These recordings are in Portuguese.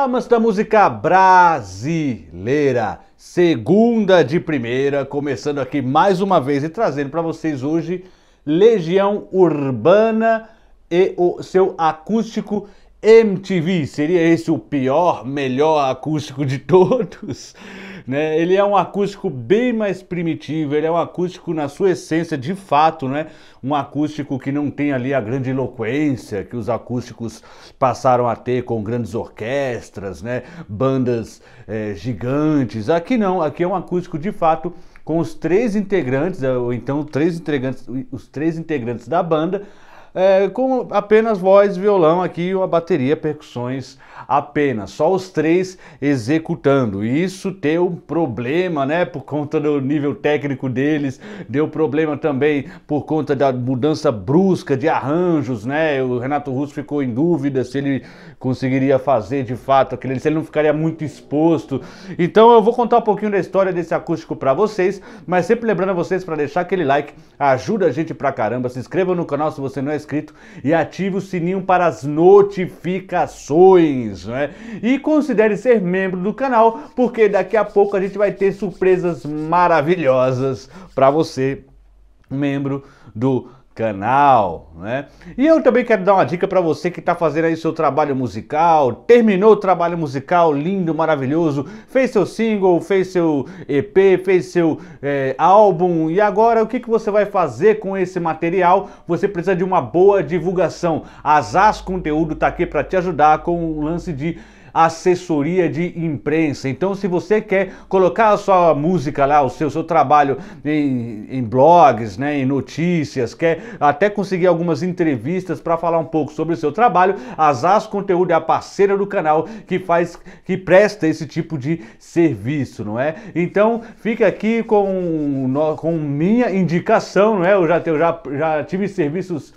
Amas da música brasileira, segunda de primeira, começando aqui mais uma vez e trazendo para vocês hoje Legião Urbana e o seu acústico MTV. Seria esse o pior, melhor acústico de todos? Né? Ele é um acústico bem mais primitivo, ele é um acústico na sua essência de fato, né? Um acústico que não tem ali a grande eloquência que os acústicos passaram a ter com grandes orquestras, né? Bandas gigantes. Aqui não, aqui é um acústico de fato com os três integrantes, ou então os três integrantes da banda, com apenas voz, violão aqui, uma bateria, percussões apenas, só os três executando. E isso deu problema, né, por conta do nível técnico deles, deu problema também por conta da mudança brusca de arranjos, né? O Renato Russo ficou em dúvida se ele conseguiria fazer de fato aquele, se ele não ficaria muito exposto. Então eu vou contar um pouquinho da história desse acústico para vocês, mas sempre lembrando a vocês para deixar aquele like, ajuda a gente pra caramba, se inscreva no canal se você não é inscrito e ative o sininho para as notificações, né? E considere ser membro do canal, porque daqui a pouco a gente vai ter surpresas maravilhosas para você, membro do canal, né? E eu também quero dar uma dica para você que está fazendo aí seu trabalho musical, terminou o trabalho musical lindo, maravilhoso, fez seu single, fez seu EP, fez seu álbum, e agora o que você vai fazer com esse material? Você precisa de uma boa divulgação. A Zaz Conteúdo está aqui para te ajudar com o lance de assessoria de imprensa. Então, se você quer colocar a sua música lá, o seu trabalho em blogs, né, em notícias, quer até conseguir algumas entrevistas para falar um pouco sobre o seu trabalho, a Zaz Conteúdo é a parceira do canal que presta esse tipo de serviço, não é? Então, fica aqui com minha indicação, não é? Eu já tive serviços.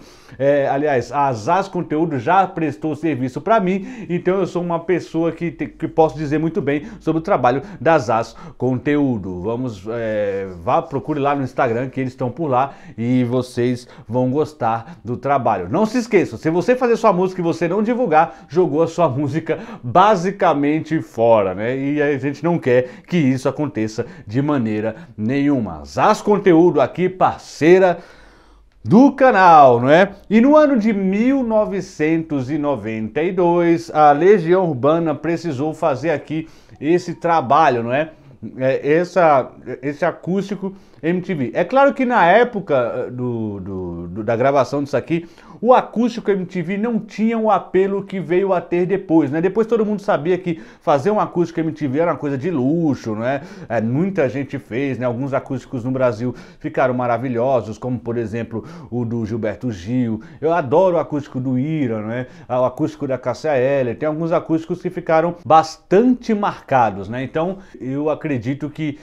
Aliás, a Zaz Conteúdo já prestou serviço para mim, então eu sou uma pessoa que posso dizer muito bem sobre o trabalho da Zaz Conteúdo. Procure lá no Instagram que eles estão por lá e vocês vão gostar do trabalho. Não se esqueçam, se você fazer sua música e você não divulgar, jogou a sua música basicamente fora, né? E a gente não quer que isso aconteça de maneira nenhuma. Zaz Conteúdo aqui, parceira do canal, não é? E no ano de 1992, a Legião Urbana precisou fazer aqui esse trabalho, não é? Esse acústico MTV. É claro que na época da gravação disso aqui, o acústico MTV não tinha o apelo que veio a ter depois, né? Depois todo mundo sabia que fazer um acústico MTV era uma coisa de luxo, né? Muita gente fez, né? Alguns acústicos no Brasil ficaram maravilhosos, como por exemplo o do Gilberto Gil. Eu adoro o acústico do Ira, né? O acústico da Cássia Eller. Tem alguns acústicos que ficaram bastante marcados, né? Então eu acredito que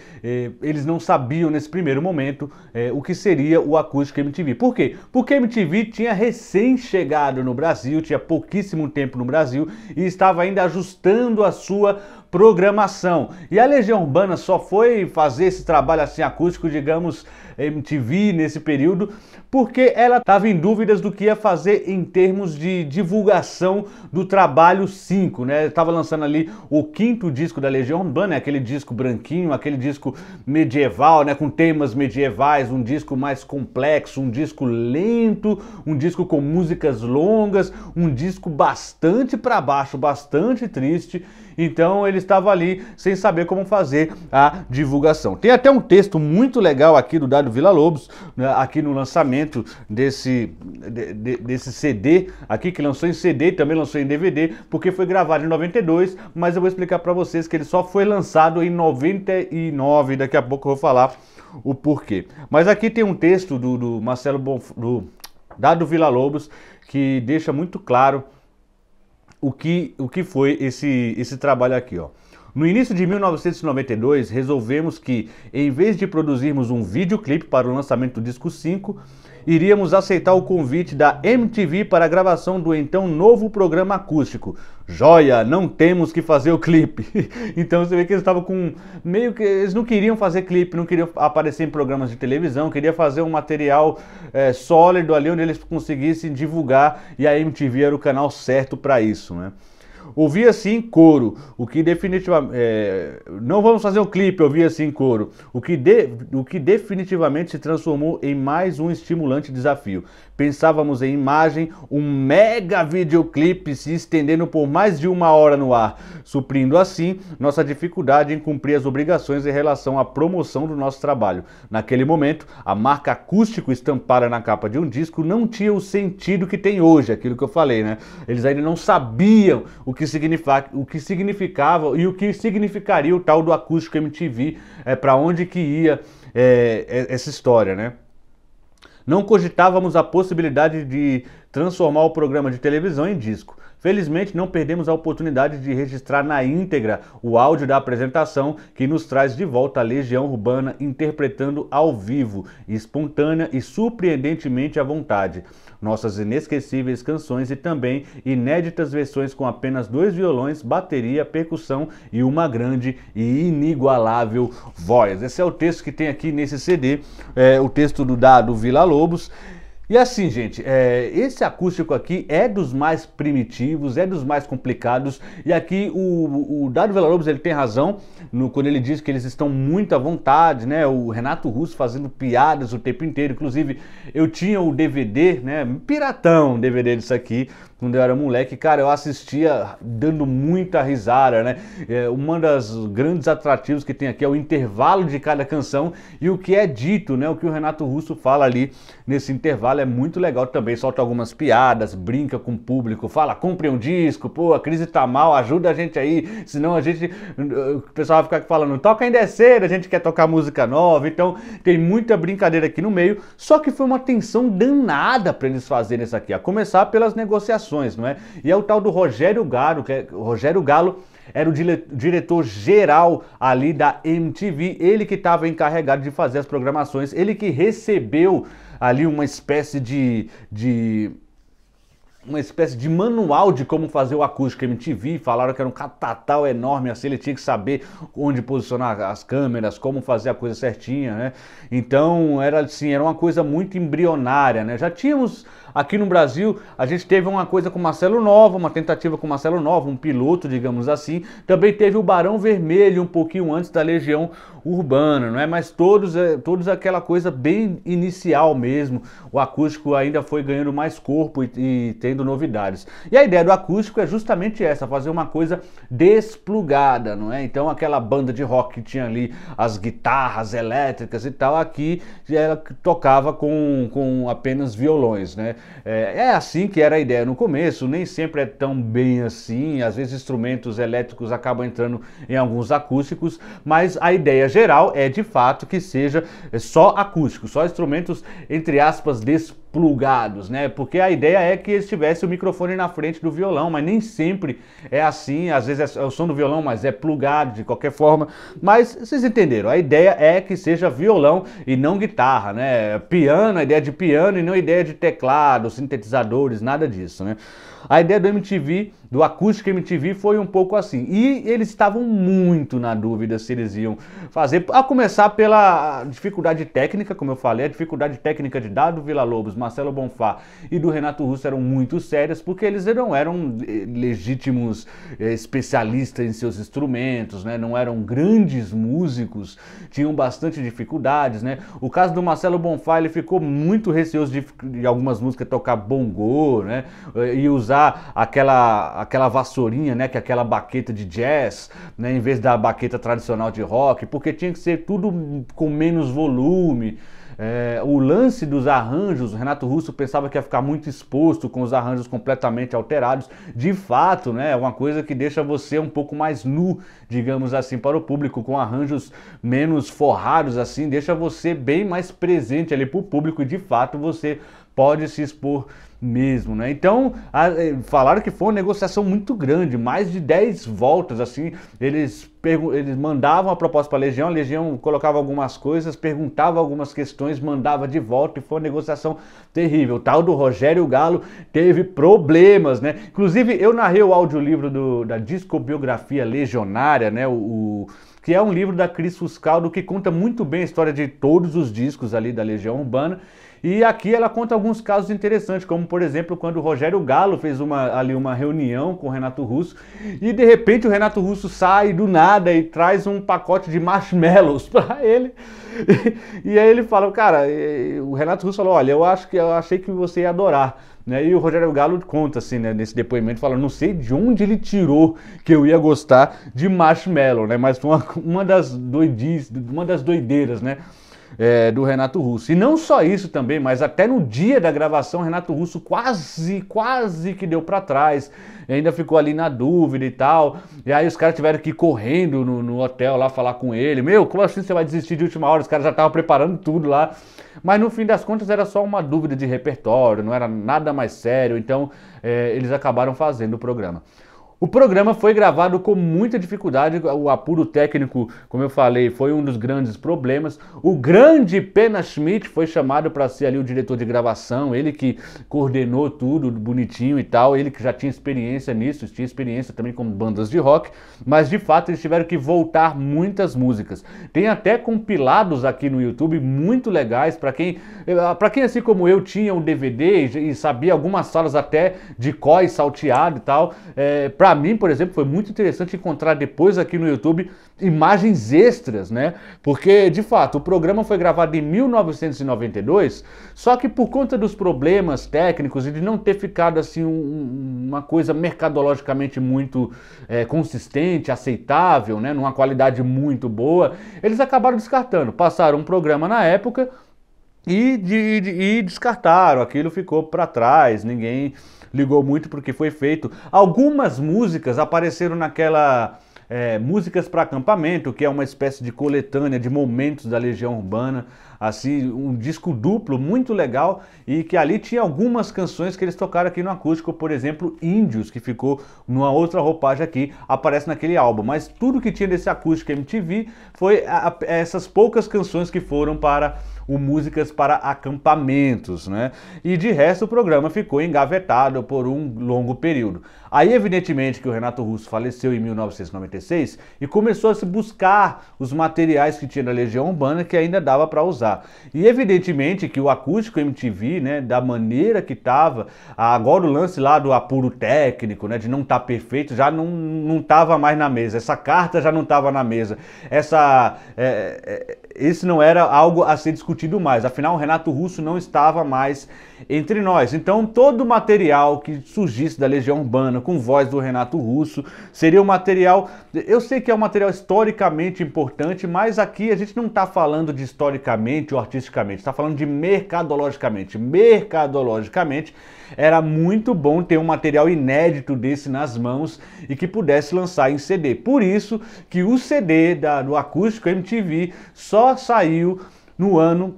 eles não sabiam nesse primeiro momento o que seria o acústico MTV. Por quê? Porque a MTV tinha recém-chegado no Brasil, tinha pouquíssimo tempo no Brasil e estava ainda ajustando a sua programação. E a Legião Urbana só foi fazer esse trabalho assim acústico, digamos, MTV nesse período, porque ela estava em dúvidas do que ia fazer em termos de divulgação do trabalho 5, né? Estava lançando ali o 5º disco da Legião Urbana, aquele disco branquinho, aquele disco medieval, né? Com temas medievais, um disco mais complexo, um disco lento, um disco com músicas longas, um disco bastante para baixo, bastante triste. Então ele estava ali sem saber como fazer a divulgação. Tem até um texto muito legal aqui do Dado Villa-Lobos, né, aqui no lançamento desse CD, aqui que lançou em CD e também lançou em DVD, porque foi gravado em 92, mas eu vou explicar para vocês que ele só foi lançado em 99, daqui a pouco eu vou falar o porquê. Mas aqui tem um texto do Marcelo do Dado Villa-Lobos que deixa muito claro o que foi esse trabalho aqui, ó. No início de 1992, resolvemos que, em vez de produzirmos um videoclipe para o lançamento do disco 5, iríamos aceitar o convite da MTV para a gravação do então novo programa acústico. Joia, não temos que fazer o clipe. Então você vê que eles estavam com meio que eles não queriam fazer clipe, não queriam aparecer em programas de televisão, queria fazer um material sólido ali onde eles conseguissem divulgar, e a MTV era o canal certo para isso, né? Ouvia-se em coro, o que definitivamente... não vamos fazer um clipe, ouvia-se em coro, o que definitivamente se transformou em mais um estimulante desafio. Pensávamos em imagem, um mega videoclipe se estendendo por mais de 1 hora no ar, suprindo assim nossa dificuldade em cumprir as obrigações em relação à promoção do nosso trabalho. Naquele momento, a marca acústico estampada na capa de um disco não tinha o sentido que tem hoje, aquilo que eu falei, né? Eles ainda não sabiam o que significava e o que significaria o tal do acústico MTV, para onde que ia essa história, né? Não cogitávamos a possibilidade de transformar o programa de televisão em disco. Felizmente, não perdemos a oportunidade de registrar na íntegra o áudio da apresentação, que nos traz de volta a Legião Urbana interpretando ao vivo, espontânea e surpreendentemente à vontade. Nossas inesquecíveis canções e também inéditas versões com apenas 2 violões, bateria, percussão e uma grande e inigualável voz. Esse é o texto que tem aqui nesse CD, o texto do Villa-Lobos. E assim, gente, esse acústico aqui é dos mais primitivos, é dos mais complicados, e aqui o Dado Villa-Lobos, ele tem razão quando ele diz que eles estão muito à vontade, né? O Renato Russo fazendo piadas o tempo inteiro. Inclusive, eu tinha o DVD, né? Piratão DVD disso aqui, quando eu era moleque. Cara, eu assistia dando muita risada, né? Uma das grandes atrativos que tem aqui é o intervalo de cada canção e o que é dito, né? O que o Renato Russo fala ali nesse intervalo é muito legal também. Solta algumas piadas, brinca com o público, fala, compre um disco, pô, a crise tá mal, ajuda a gente aí, senão o pessoal vai ficar falando, toca em descer, a gente quer tocar música nova. Então tem muita brincadeira aqui no meio, só que foi uma tensão danada para eles fazerem isso aqui, a começar pelas negociações, não é? E é o tal do Rogério Galo, o Rogério Galo era o diretor geral ali da MTV, ele que estava encarregado de fazer as programações, ele que recebeu ali uma espécie de manual de como fazer o acústico MTV. Falaram que era um catatal enorme, assim, ele tinha que saber onde posicionar as câmeras, como fazer a coisa certinha, né? Então era assim, era uma coisa muito embrionária, né? Já tínhamos aqui no Brasil, a gente teve uma coisa com Marcelo Nova, uma tentativa com Marcelo Nova, um piloto, digamos assim. Também teve o Barão Vermelho um pouquinho antes da Legião Urbana, não é? Mas todos aquela coisa bem inicial mesmo. O acústico ainda foi ganhando mais corpo e tendo novidades. E a ideia do acústico é justamente essa, fazer uma coisa desplugada, não é? Então aquela banda de rock que tinha ali as guitarras elétricas e tal, aqui ela tocava com apenas violões, né? É assim que era a ideia no começo, nem sempre é tão bem assim, às vezes instrumentos elétricos acabam entrando em alguns acústicos, mas a ideia geral é de fato que seja só acústico, só instrumentos, entre aspas, desplugados, né? Porque a ideia é que eles tivessem o microfone na frente do violão, mas nem sempre é assim, às vezes é o som do violão, mas é plugado de qualquer forma. Mas vocês entenderam, a ideia é que seja violão e não guitarra, né? Piano, a ideia de piano e não a ideia de teclado, sintetizadores, nada disso, né? A ideia do MTV, do acústico MTV, foi um pouco assim. E eles estavam muito na dúvida se eles iam fazer, a começar pela dificuldade técnica, como eu falei, a dificuldade técnica de Dado Villa-Lobos, Marcelo Bonfá e do Renato Russo eram muito sérias, porque eles não eram legítimos especialistas em seus instrumentos, né? Não eram grandes músicos, tinham bastante dificuldades, né? O caso do Marcelo Bonfá, ele ficou muito receoso de algumas músicas tocar bongô, né? E usar aquela vassourinha, né, que é aquela baqueta de jazz, né, em vez da baqueta tradicional de rock, porque tinha que ser tudo com menos volume. O lance dos arranjos, o Renato Russo pensava que ia ficar muito exposto com os arranjos completamente alterados. De fato, né, é uma coisa que deixa você um pouco mais nu, digamos assim, para o público, com arranjos menos forrados, assim, deixa você bem mais presente ali para o público e de fato você pode se expor mesmo, né? Então, falaram que foi uma negociação muito grande, mais de 10 voltas, assim, eles mandavam a proposta para a Legião colocava algumas coisas, perguntava algumas questões, mandava de volta e foi uma negociação terrível. O tal do Rogério Galo teve problemas, né? Inclusive, eu narrei o audiolivro da discobiografia legionária, né? O que é um livro da Cris Fuscaldo que conta muito bem a história de todos os discos ali da Legião Urbana. E aqui ela conta alguns casos interessantes, como por exemplo quando o Rogério Galo fez ali uma reunião com o Renato Russo e de repente o Renato Russo sai do nada e traz um pacote de marshmallows para ele. E aí ele fala, cara, o Renato Russo falou, olha, eu achei que você ia adorar. Né? E o Rogério Galo conta assim, né, nesse depoimento, fala, não sei de onde ele tirou que eu ia gostar de marshmallow, né? Mas foi uma das doideiras, né? Do Renato Russo. E não só isso também, mas até no dia da gravação, Renato Russo quase que deu para trás, ainda ficou ali na dúvida e tal, e aí os caras tiveram que ir correndo no hotel lá falar com ele, meu, como assim você vai desistir de última hora? Os caras já estavam preparando tudo lá, mas no fim das contas era só uma dúvida de repertório, não era nada mais sério, então eles acabaram fazendo o programa. O programa foi gravado com muita dificuldade, o apuro técnico, como eu falei, foi um dos grandes problemas. O grande Pena Schmidt foi chamado para ser ali o diretor de gravação, ele que coordenou tudo bonitinho e tal, ele que já tinha experiência nisso, tinha experiência também com bandas de rock, mas de fato eles tiveram que voltar muitas músicas. Tem até compilados aqui no YouTube muito legais, para quem assim como eu tinha um DVD e sabia algumas salas até de cor e salteado e tal, para mim, por exemplo, foi muito interessante encontrar depois aqui no YouTube imagens extras, né? Porque, de fato, o programa foi gravado em 1992, só que por conta dos problemas técnicos e de não ter ficado assim uma coisa mercadologicamente muito consistente, aceitável, né? Numa qualidade muito boa, eles acabaram descartando. Passaram um programa na época e descartaram, aquilo ficou para trás, ninguém ligou muito porque foi feito. Algumas músicas apareceram naquela Músicas para Acampamento, que é uma espécie de coletânea de momentos da Legião Urbana, assim, um disco duplo muito legal, e que ali tinha algumas canções que eles tocaram aqui no acústico, por exemplo, Índios, que ficou numa outra roupagem aqui, aparece naquele álbum, mas tudo que tinha desse acústico MTV foi essas poucas canções que foram para o Músicas para Acampamentos, né? E de resto o programa ficou engavetado por um longo período. Aí evidentemente que o Renato Russo faleceu em 1996 e começou a se buscar os materiais que tinha da Legião Urbana que ainda dava para usar. E evidentemente que o acústico MTV, né, da maneira que estava, agora o lance lá do apuro técnico, né, de não estar perfeito, já não estava mais na mesa, essa carta já não estava na mesa, esse não era algo a ser discutido mais, afinal o Renato Russo não estava mais entre nós. Então todo o material que surgisse da Legião Urbana com voz do Renato Russo seria um material, eu sei que é um material historicamente importante, mas aqui a gente não está falando de historicamente ou artisticamente, está falando de mercadologicamente. Mercadologicamente era muito bom ter um material inédito desse nas mãos e que pudesse lançar em CD. Por isso que o CD do Acústico MTV só saiu no ano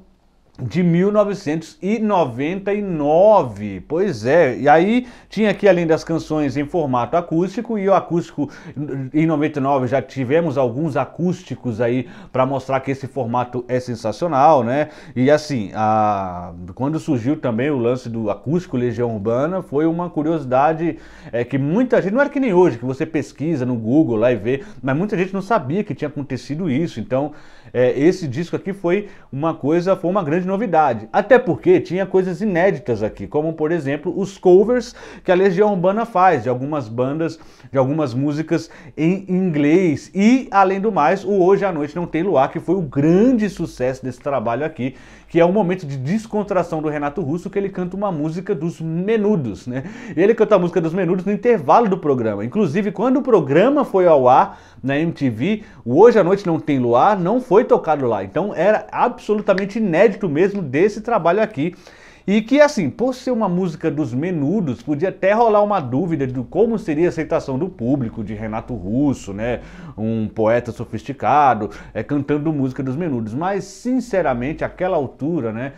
de 1999, pois é, e aí tinha aqui além das canções em formato acústico, e o acústico em 99 já tivemos alguns acústicos aí para mostrar que esse formato é sensacional, né? E assim, quando surgiu também o lance do acústico Legião Urbana, foi uma curiosidade que muita gente, não era que nem hoje, que você pesquisa no Google lá e vê, mas muita gente não sabia que tinha acontecido isso, então esse disco aqui foi uma grande novidade, até porque tinha coisas inéditas aqui, como por exemplo os covers que a Legião Urbana faz de algumas bandas, de algumas músicas em inglês, e além do mais o Hoje à Noite Não Tem Luar, que foi o grande sucesso desse trabalho aqui, que é um momento de descontração do Renato Russo, que ele canta uma música dos Menudos, né? Ele canta a música dos Menudos no intervalo do programa, inclusive quando o programa foi ao ar na MTV, o Hoje à Noite Não Tem Luar não foi tocado lá, então era absolutamente inédito mesmo desse trabalho aqui. E que assim, por ser uma música dos Menudos, podia até rolar uma dúvida de como seria a aceitação do público de Renato Russo, né? Um poeta sofisticado, cantando música dos Menudos. Mas, sinceramente, àquela altura, né?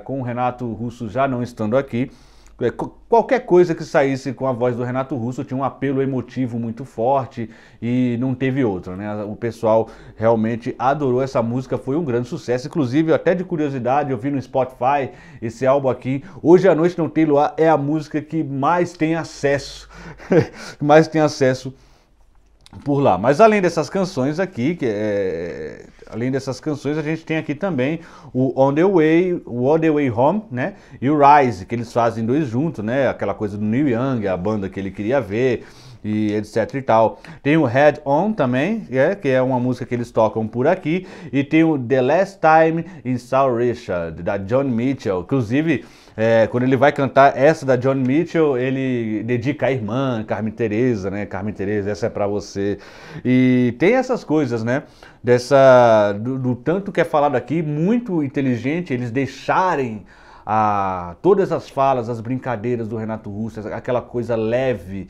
Com o Renato Russo já não estando aqui, qualquer coisa que saísse com a voz do Renato Russo tinha um apelo emotivo muito forte e não teve outro, né? O pessoal realmente adorou essa música, foi um grande sucesso. Inclusive, até de curiosidade, eu vi no Spotify esse álbum aqui, Hoje à Noite Não Tem Luar, é a música que mais tem acesso, mais tem acesso por lá. Mas além dessas canções aqui, além dessas canções, a gente tem aqui também o On The Way Home, né? E o Rise, que eles fazem dois juntos, né? Aquela coisa do Neil Young, a banda que ele queria ver, e etc e tal. Tem o Head On também, que é uma música que eles tocam por aqui. E tem o The Last Time in South Richard, da John Mitchell. Inclusive, quando ele vai cantar essa da John Mitchell, ele dedica à irmã, Carmen Teresa, né? Carmen Teresa, essa é pra você. E tem essas coisas, né? Do tanto que é falado aqui, muito inteligente, eles deixarem todas as falas, as brincadeiras do Renato Russo, aquela coisa leve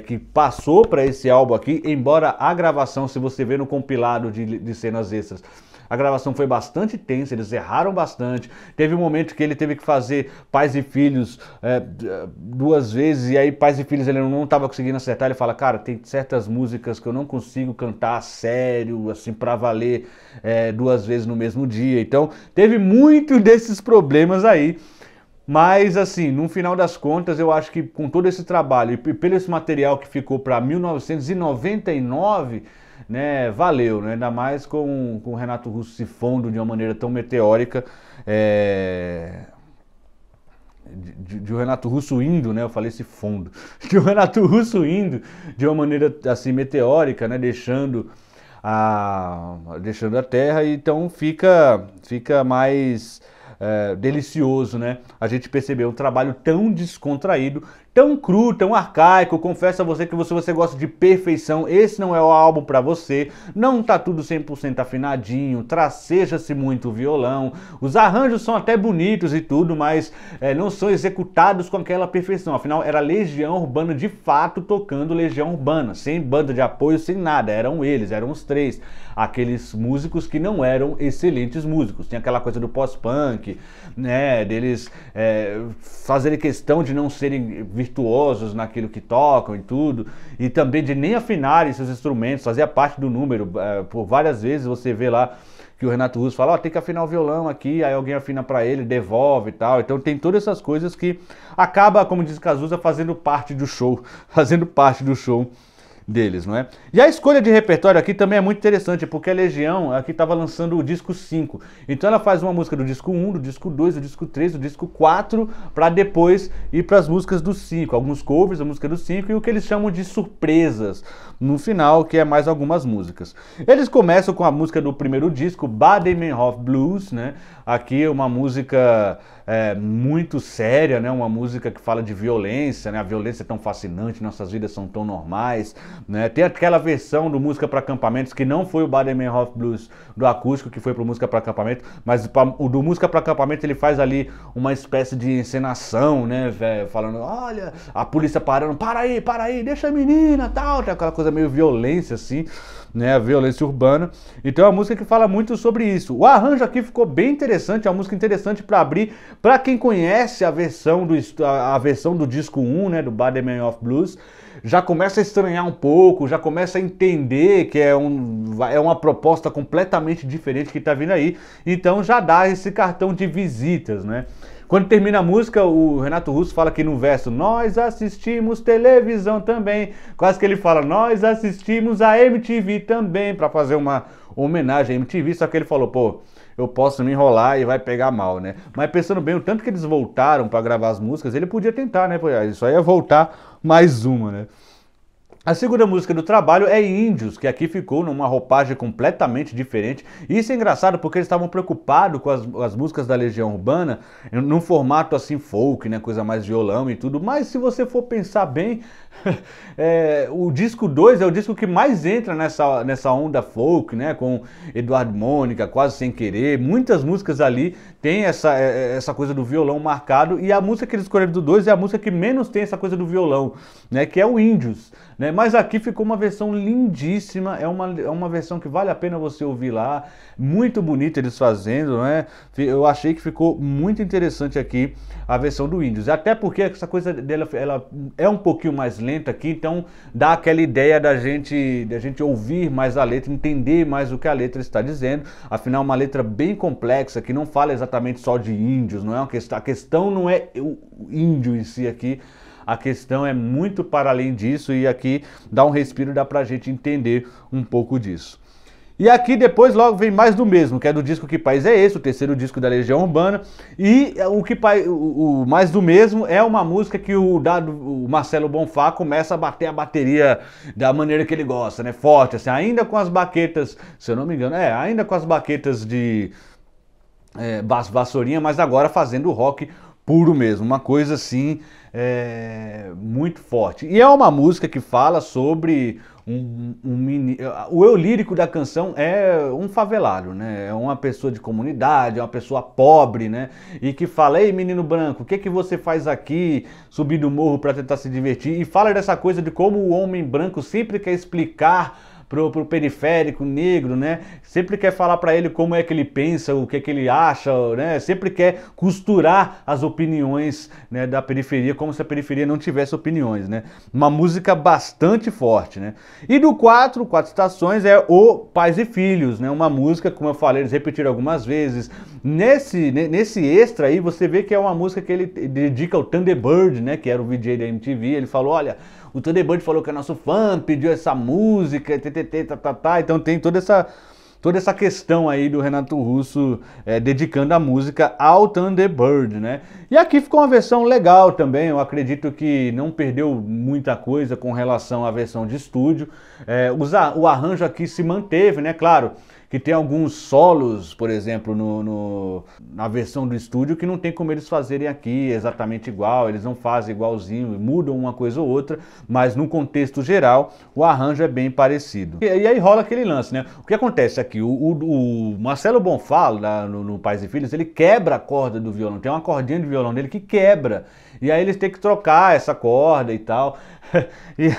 que passou para esse álbum aqui, embora a gravação, se você vê no compilado de cenas extras, a gravação foi bastante tensa, eles erraram bastante. Teve um momento que ele teve que fazer Pais e Filhos duas vezes, e aí Pais e Filhos ele não estava conseguindo acertar. Ele fala, cara, tem certas músicas que eu não consigo cantar sério, assim, pra valer duas vezes no mesmo dia. Então, teve muito desses problemas aí. Mas, assim, no final das contas, eu acho que com todo esse trabalho e pelo esse material que ficou para 1999, né, valeu, né? Ainda mais com o Renato Russo se fundo de uma maneira tão meteórica, de o Renato Russo indo, né? Eu falei se fundo, de o Renato Russo indo de uma maneira assim meteórica, né? Deixando a Terra, então fica mais delicioso, né? A gente percebeu um trabalho tão descontraído, tão cru, tão arcaico. Confesso a você que se você gosta de perfeição, esse não é o álbum pra você. Não tá tudo 100% afinadinho, traceja-se muito o violão. Os arranjos são até bonitos e tudo, mas não são executados com aquela perfeição. Afinal, era Legião Urbana de fato tocando Legião Urbana, sem banda de apoio, sem nada. Eram os três. Aqueles músicos que não eram excelentes músicos. Tem aquela coisa do pós-punk, né, deles fazerem questão de não serem virtuosos naquilo que tocam e tudo, e também de nem afinarem seus instrumentos, fazia parte do número. Por várias vezes você vê lá que o Renato Russo fala, tem que afinar o violão aqui, aí alguém afina pra ele, devolve e tal. Então tem todas essas coisas que acaba, como diz Cazuza, fazendo parte do show deles, não é? E a escolha de repertório aqui também é muito interessante, porque a Legião aqui estava lançando o disco 5. Então ela faz uma música do disco 1, do disco 2, do disco 3, do disco 4, para depois ir para as músicas do 5. Alguns covers, a música do 5 e o que eles chamam de surpresas no final, que é mais algumas músicas. Eles começam com a música do primeiro disco, Baden-Meinhof Blues, né? Aqui uma música muito séria, né? Uma música que fala de violência, né? A violência é tão fascinante, nossas vidas são tão normais, né? Tem aquela versão do Música para Acampamentos, que não foi o Baden-Meinhof Blues do acústico, que foi pro Música para Acampamento, mas o do Música para Acampamento ele faz ali uma espécie de encenação, né? Falando, olha, a polícia parando, para aí, deixa a menina, tal, tem aquela coisa meio violência assim, né, a violência urbana. Então é uma música que fala muito sobre isso. O arranjo aqui ficou bem interessante, é uma música interessante para abrir, para quem conhece a versão do disco 1, né, do Baden-Meinhof Blues, já começa a estranhar um pouco, já começa a entender que é uma proposta completamente diferente que está vindo aí. Então já dá esse cartão de visitas, né? Quando termina a música, o Renato Russo fala aqui no verso, nós assistimos televisão também. Quase que ele fala, nós assistimos a MTV também, para fazer uma homenagem à MTV, só que ele falou, pô, eu posso me enrolar e vai pegar mal, né? Mas pensando bem, o tanto que eles voltaram para gravar as músicas, ele podia tentar, né? Isso aí é voltar mais uma, né? A segunda música do trabalho é Índios, que aqui ficou numa roupagem completamente diferente. E isso é engraçado porque eles estavam preocupados com as músicas da Legião Urbana num formato assim folk, né, coisa mais violão e tudo. Mas se você for pensar bem, o disco 2 é o disco que mais entra nessa onda folk, né, com Eduardo Mônica, Quase Sem Querer. Muitas músicas ali tem essa coisa do violão marcado, e a música que eles escolheram do 2 é a música que menos tem essa coisa do violão, né, que é o Índios, né? Mas aqui ficou uma versão lindíssima, é uma versão que vale a pena você ouvir lá, muito bonita eles fazendo, né? Eu achei que ficou muito interessante aqui a versão do Índios, até porque essa coisa dela ela é um pouquinho mais lenta aqui, então dá aquela ideia da gente ouvir mais a letra, entender mais o que a letra está dizendo. Afinal, uma letra bem complexa, que não fala exatamente só de índios, não é uma questão, a questão não é o índio em si aqui. a questão é muito para além disso e aqui dá um respiro, dá pra gente entender um pouco disso. E aqui depois logo vem mais do mesmo, que é do disco Que País é Esse, o terceiro disco da Legião Urbana. E o mais do mesmo é uma música que o Marcelo Bonfá começa a bater a bateria da maneira que ele gosta, né? Forte, assim, ainda com as baquetas, se eu não me engano, ainda com as baquetas de vassourinha, mas agora fazendo rock puro mesmo, uma coisa assim muito forte. E é uma música que fala sobre o eu lírico da canção é um favelado, né? É uma pessoa de comunidade, é uma pessoa pobre, né? E que fala: ei, menino branco, o que que você faz aqui, subir do morro para tentar se divertir? E fala dessa coisa de como o homem branco sempre quer explicar pro periférico negro, né? Sempre quer falar para ele como é que ele pensa, o que é que ele acha, né? Sempre quer costurar as opiniões, né, da periferia, como se a periferia não tivesse opiniões, né? Uma música bastante forte, né? E do Quatro Estações é o Pais e Filhos, né? Uma música, como eu falei, eles repetiram algumas vezes. Nesse extra aí, você vê que é uma música que ele dedica ao Thunderbird, né? Que era o VJ da MTV. Ele falou: olha, o Thunderbird falou que é nosso fã, pediu essa música, então tem toda essa questão aí do Renato Russo dedicando a música ao Thunderbird, né? E aqui ficou uma versão legal também, eu acredito que não perdeu muita coisa com relação à versão de estúdio. O arranjo aqui se manteve, né? Claro que tem alguns solos, por exemplo, na versão do estúdio que não tem como eles fazerem aqui exatamente igual, eles não fazem igualzinho, mudam uma coisa ou outra, mas no contexto geral o arranjo é bem parecido. E aí rola aquele lance, né? O que acontece aqui? O Marcelo Bonfá, no Pais e Filhos, ele quebra a corda do violão, tem uma cordinha de violão dele que quebra, e aí eles têm que trocar essa corda e tal. E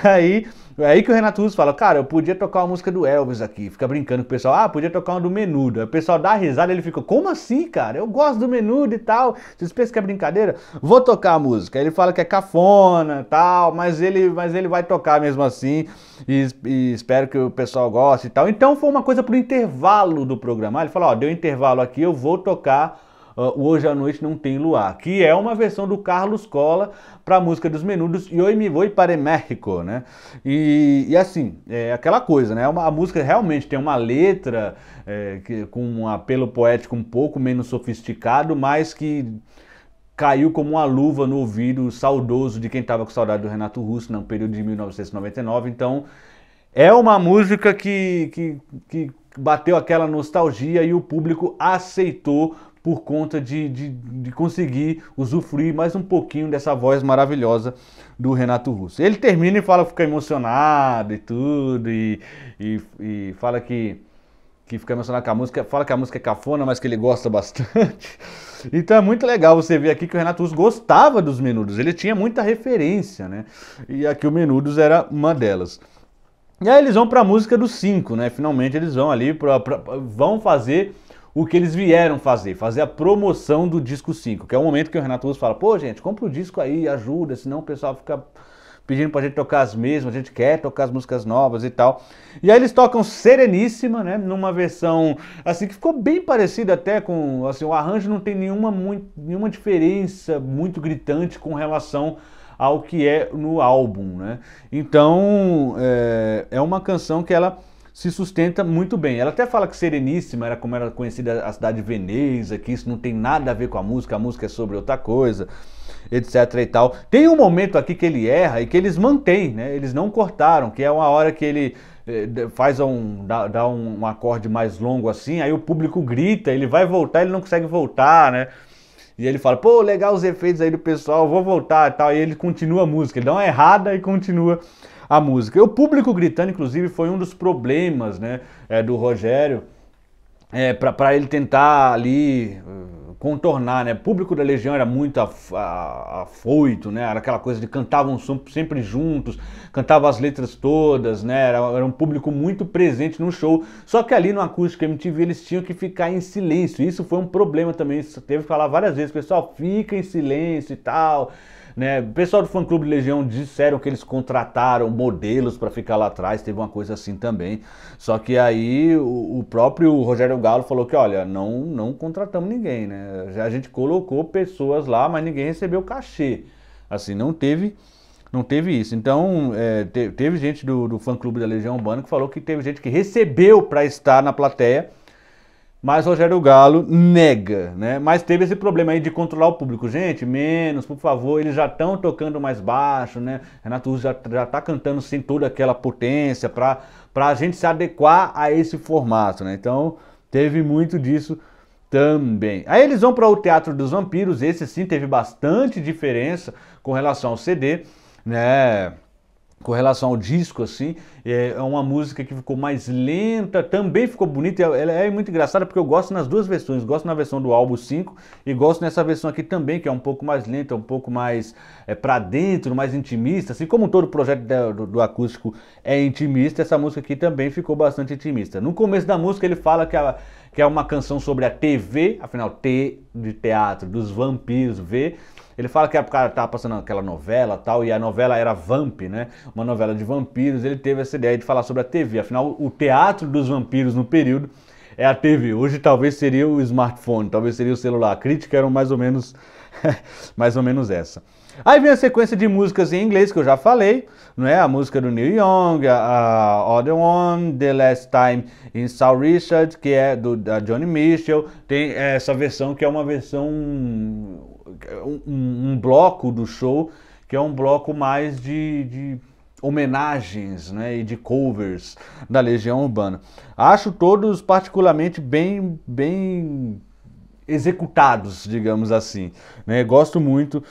aí que o Renato Russo fala: cara, eu podia tocar uma música do Elvis aqui, fica brincando com o pessoal: podia tocar uma do Menudo. Aí o pessoal dá risada, ele fica: como assim, cara? Eu gosto do Menudo e tal, vocês pensam que é brincadeira? Vou tocar a música. Aí ele fala que é cafona e tal, mas ele vai tocar mesmo assim, e espero que o pessoal goste e tal. Então foi uma coisa pro intervalo do programa. Ele fala: deu intervalo aqui, eu vou tocar o Hoje à Noite Não Tem Luar, que é uma versão do Carlos Cola para a música dos Menudos, E Hoy Me Voy para México, né? E assim, é aquela coisa, né? A música realmente tem uma letra com um apelo poético um pouco menos sofisticado, mas que caiu como uma luva no ouvido saudoso de quem estava com saudade do Renato Russo no período de 1999. Então, é uma música que bateu aquela nostalgia e o público aceitou por conta de conseguir usufruir mais um pouquinho dessa voz maravilhosa do Renato Russo. Ele termina e fala que fica emocionado e tudo, e fala que fica emocionado com a música, fala que a música é cafona, mas que ele gosta bastante. Então é muito legal você ver aqui que o Renato Russo gostava dos Menudos, ele tinha muita referência, né? E aqui o Menudos era uma delas. E aí eles vão para a música dos 5, né? Finalmente eles vão ali, vão fazer o que eles vieram fazer a promoção do disco 5, que é o momento que o Renato Russo fala: pô, gente, compra o disco aí, ajuda, senão o pessoal fica pedindo pra gente tocar as mesmas, a gente quer tocar as músicas novas e tal. E aí eles tocam Sereníssima, né, numa versão assim que ficou bem parecida até com, assim, o arranjo não tem nenhuma diferença muito gritante com relação ao que é no álbum, né? Então, é uma canção que ela se sustenta muito bem. Ela até fala que Sereníssima era como era conhecida a cidade de Veneza, que isso não tem nada a ver com a música é sobre outra coisa, etc e tal. Tem um momento aqui que ele erra e que eles mantêm, né? Eles não cortaram, que é uma hora que ele dá um acorde mais longo assim, aí o público grita, ele vai voltar, ele não consegue voltar, né? E ele fala: pô, legal os efeitos aí do pessoal, vou voltar e tal. E ele continua a música, ele dá uma errada e continua a música. E o público gritando, inclusive, foi um dos problemas, né, do Rogério, para ele tentar ali contornar, né? O público da Legião era muito afoito, né? Era aquela coisa de cantavam sempre juntos, cantavam as letras todas, né? Era um público muito presente no show. Só que ali no Acústico MTV eles tinham que ficar em silêncio. Isso foi um problema também. Isso teve que falar várias vezes: pessoal, fica em silêncio e tal. Né? O pessoal do fã-clube Legião disseram que eles contrataram modelos para ficar lá atrás, teve uma coisa assim também. Só que aí o próprio Rogério Galo falou que, olha, não contratamos ninguém, né? A gente colocou pessoas lá, mas ninguém recebeu cachê. Assim, não teve Não teve isso. Então, teve gente do fã-clube da Legião Urbana que falou que teve gente que recebeu para estar na plateia, mas Rogério Galo nega, né? Mas teve esse problema aí de controlar o público. Gente, menos, por favor, eles já estão tocando mais baixo, né? Renato Russo já tá cantando sem toda aquela potência para a gente se adequar a esse formato, né? Então, teve muito disso também. Aí eles vão para o Teatro dos Vampiros, esse sim teve bastante diferença com relação ao CD, né? Com relação ao disco, assim, é uma música que ficou mais lenta, também ficou bonita, ela é muito engraçada porque eu gosto nas duas versões, gosto na versão do álbum 5 e gosto nessa versão aqui também, que é um pouco mais lenta, um pouco mais pra dentro, mais intimista, assim como todo projeto do acústico é intimista, essa música aqui também ficou bastante intimista. No começo da música ele fala que é uma canção sobre a TV, afinal T de teatro, dos vampiros, V. Ele fala que o cara tava passando aquela novela e tal, e a novela era Vamp, né? Uma novela de vampiros. Ele teve essa ideia de falar sobre a TV. Afinal, o teatro dos vampiros no período é a TV. Hoje talvez seria o smartphone, talvez seria o celular. A crítica era mais ou menos, mais ou menos essa. Aí vem a sequência de músicas em inglês que eu já falei, não é? A música do Neil Young, a Other One, The Last Time in Saul Richard, que é da Johnny Mitchell. Tem essa versão que é uma versão um bloco do show que é um bloco mais de homenagens, né, e de covers da Legião Urbana. Acho todos particularmente bem executados, digamos assim, né? Gosto muito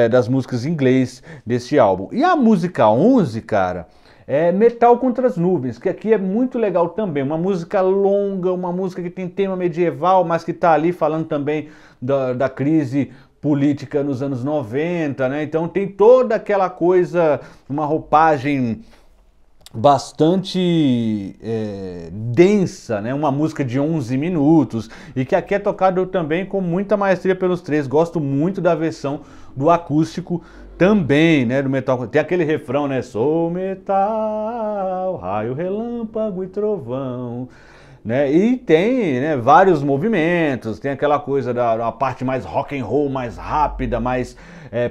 das músicas em inglês desse álbum. E a música 11, cara, é Metal contra as Nuvens, que aqui é muito legal também, uma música longa, uma música que tem tema medieval, mas que está ali falando também da crise política nos anos 90, né? Então tem toda aquela coisa, uma roupagem bastante densa, né? Uma música de 11 minutos e que aqui é tocado também com muita maestria pelos três. Gosto muito da versão do acústico também, né? Do metal. Tem aquele refrão, né? Sou metal, raio, relâmpago e trovão. Né? E tem, né, vários movimentos, tem aquela coisa da parte mais rock and roll, mais rápida, mais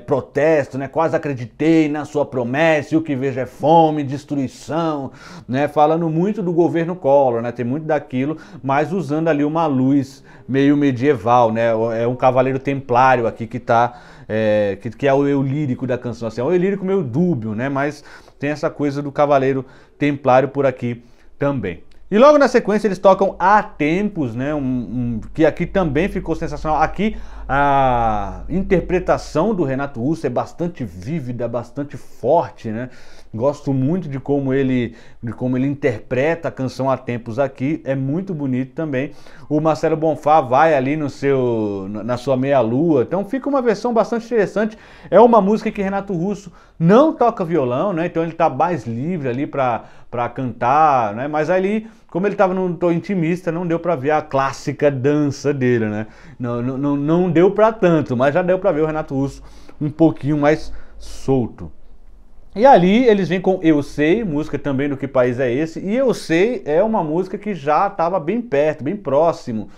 protesto, né? Quase acreditei na sua promessa, e o que vejo é fome, destruição, né? Falando muito do governo Collor, né? Tem muito daquilo, mas usando ali uma luz meio medieval, né? É um cavaleiro templário aqui que tá, que é o eu lírico da canção, assim, é um eu lírico meio dúbio, né? Mas tem essa coisa do cavaleiro templário por aqui também. E logo na sequência eles tocam Há Tempos, né? Que aqui também ficou sensacional. Aqui a interpretação do Renato Russo é bastante vívida, bastante forte, né? Gosto muito de como ele interpreta a canção Há Tempos aqui, é muito bonito também. O Marcelo Bonfá vai ali na sua meia-lua, então fica uma versão bastante interessante. É uma música que Renato Russo não toca violão, né? Então ele está mais livre ali para cantar, né? Mas ali, como ele estava num tom intimista, não deu para ver a clássica dança dele, né? Não deu para tanto, mas já deu para ver o Renato Russo um pouquinho mais solto. E ali eles vêm com Eu Sei, música também do Que País É Esse? E Eu Sei é uma música que já estava bem perto, bem próximo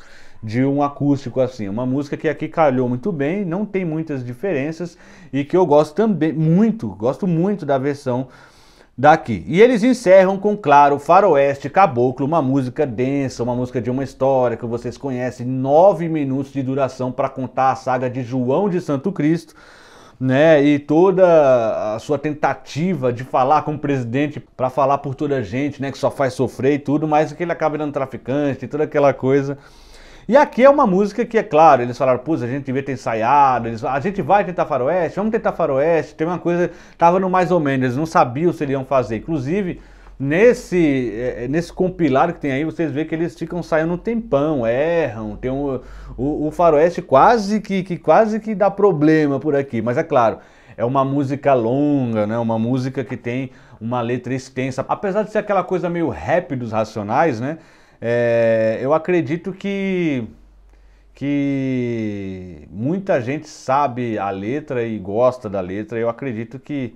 de um acústico assim. Uma música que aqui calhou muito bem, não tem muitas diferenças e que eu gosto também gosto muito da versão daqui. E eles encerram com, claro, Faroeste Caboclo, uma música densa, uma música de uma história que vocês conhecem, 9 minutos de duração para contar a saga de João de Santo Cristo, né, e toda a sua tentativa de falar com o presidente para falar por toda a gente, né, que só faz sofrer e tudo, mas que ele acaba virando traficante e toda aquela coisa. E aqui é uma música que, é claro, eles falaram, pô, a gente devia ter ensaiado, a gente vai tentar Faroeste, vamos tentar Faroeste, tem uma coisa, tava no mais ou menos, eles não sabiam se iriam fazer, inclusive nesse compilado que tem aí, vocês veem que eles ficam saindo um tempão, erram, tem o Faroeste quase que dá problema por aqui, mas é claro, é uma música longa, né? Uma música que tem uma letra extensa, apesar de ser aquela coisa meio rap dos Racionais, né? Eu acredito que muita gente sabe a letra e gosta da letra, eu acredito que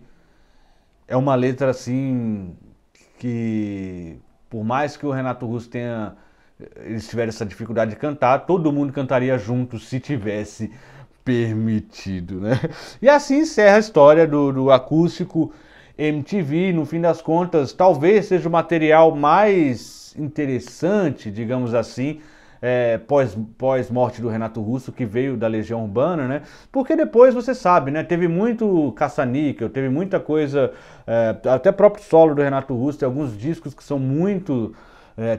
é uma letra assim que, por mais que o Renato Russo eles tiveram essa dificuldade de cantar, todo mundo cantaria junto se tivesse permitido, né? E assim encerra a história do acústico MTV. No fim das contas, talvez seja o material mais interessante, digamos assim, pós-morte do Renato Russo, que veio da Legião Urbana, né? Porque depois, você sabe, né? Teve muito caça-níquel, teve muita coisa, até próprio solo do Renato Russo, tem alguns discos que são muito...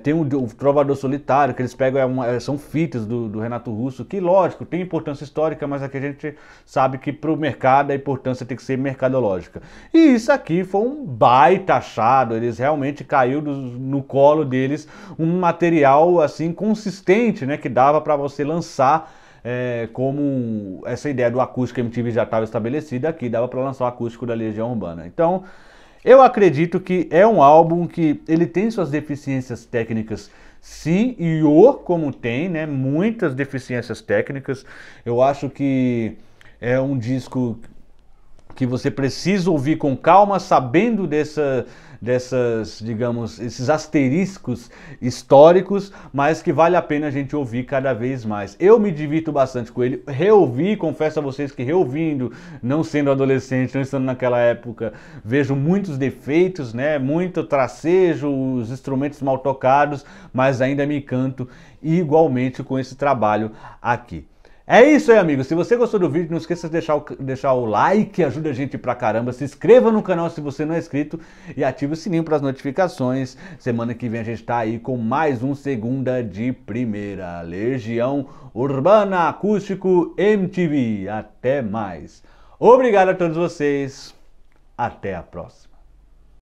tem o Trovador Solitário, que eles pegam, são fitas do Renato Russo, que lógico, tem importância histórica, mas aqui a gente sabe que para o mercado a importância tem que ser mercadológica. E isso aqui foi um baita achado, eles realmente caiu no colo deles um material assim consistente, né, que dava para você lançar. Como essa ideia do acústico MTV já estava estabelecida, aqui dava para lançar o acústico da Legião Urbana. Então, eu acredito que é um álbum que ele tem suas deficiências técnicas, sim, e como tem, né, muitas deficiências técnicas. Eu acho que é um disco que você precisa ouvir com calma, sabendo digamos, esses asteriscos históricos, mas que vale a pena a gente ouvir cada vez mais. Eu me divirto bastante com ele, reouvi, confesso a vocês que reouvindo, não sendo adolescente, não estando naquela época, vejo muitos defeitos, né, muito tracejo, os instrumentos mal tocados, mas ainda me encanto igualmente com esse trabalho aqui. É isso aí, amigos. Se você gostou do vídeo, não esqueça de deixar o like, ajuda a gente pra caramba. Se inscreva no canal se você não é inscrito e ative o sininho para as notificações. Semana que vem a gente tá aí com mais um Segunda de Primeira. Legião Urbana Acústico MTV. Até mais. Obrigado a todos vocês. Até a próxima.